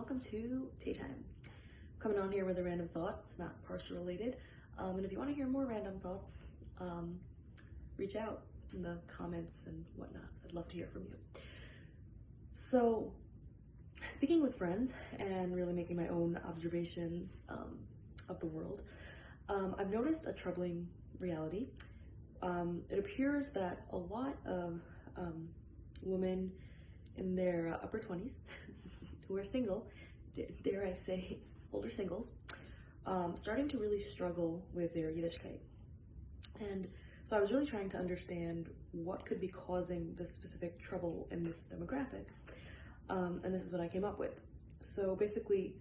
welcome to TayTime. Coming on here with a random thought. It's not partial related. And if you want to hear more random thoughts, reach out in the comments and whatnot. I'd love to hear from you. So, speaking with friends and really making my own observations of the world, I've noticed a troubling reality. It appears that a lot of women in their upper 20s who are single, dare I say older singles, starting to really struggle with their Yiddishkeit. And so I was really trying to understand what could be causing this specific trouble in this demographic. And this is what I came up with. So basically,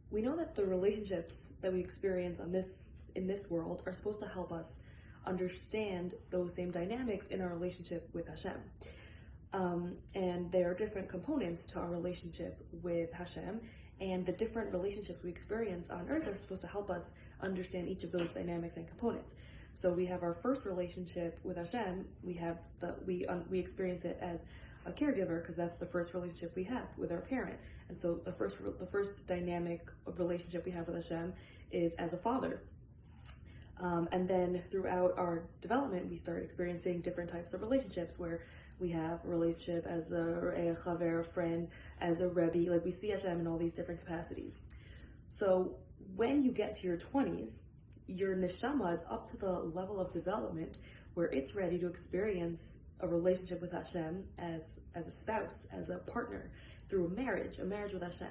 we know that the relationships that we experience in this world are supposed to help us understand those same dynamics in our relationship with Hashem. And there are different components to our relationship with Hashem, and the different relationships we experience on earth are supposed to help us understand each of those dynamics and components. So we have our first relationship with Hashem. We experience it as a caregiver, because that's the first relationship we have with our parent. And so the first dynamic of relationship we have with Hashem is as a father. And then throughout our development, we start experiencing different types of relationships where we have a relationship as a chaver, a friend, as a rebbe. Like, we see Hashem in all these different capacities. So when you get to your 20s, your neshama is up to the level of development where it's ready to experience a relationship with Hashem as a spouse, as a partner, through a marriage with Hashem.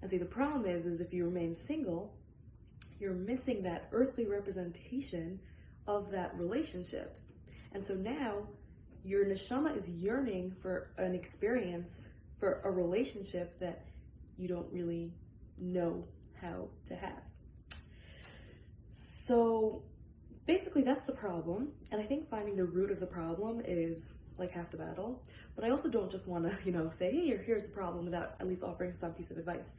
And see, the problem is if you remain single, you're missing that earthly representation of that relationship. And so now your neshama is yearning for an experience, for a relationship that you don't really know how to have. So basically that's the problem. And I think finding the root of the problem is like half the battle. But I also don't just want to, say, hey, here's the problem, without at least offering some piece of advice.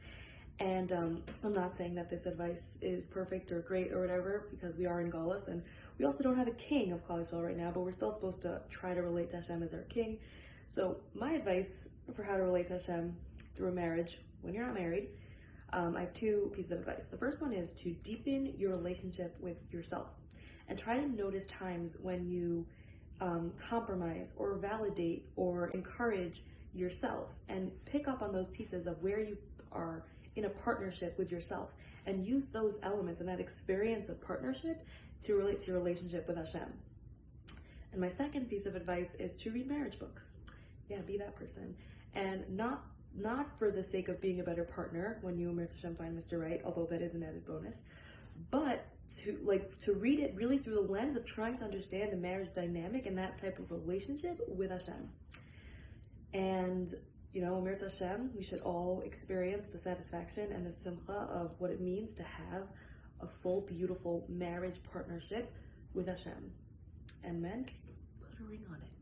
And I'm not saying that this advice is perfect or great or whatever, because we are in Galus, and we also don't have a king of Klal Yisrael right now, but we're still supposed to try to relate to Hashem as our king. So my advice for how to relate to Hashem through a marriage when you're not married, I have two pieces of advice. The first one is to deepen your relationship with yourself and try to notice times when you compromise or validate or encourage yourself, and pick up on those pieces of where you are in a partnership with yourself, and use those elements and that experience of partnership to relate to your relationship with Hashem. And my second piece of advice is to read marriage books. Yeah, be that person. And not for the sake of being a better partner when you and Hashem find Mr. Right, although that is an added bonus, but to read it really through the lens of trying to understand the marriage dynamic and that type of relationship with Hashem. And Mir Hashem, we should all experience the satisfaction and the simcha of what it means to have a full, beautiful marriage partnership with Hashem. And men, put a ring on it.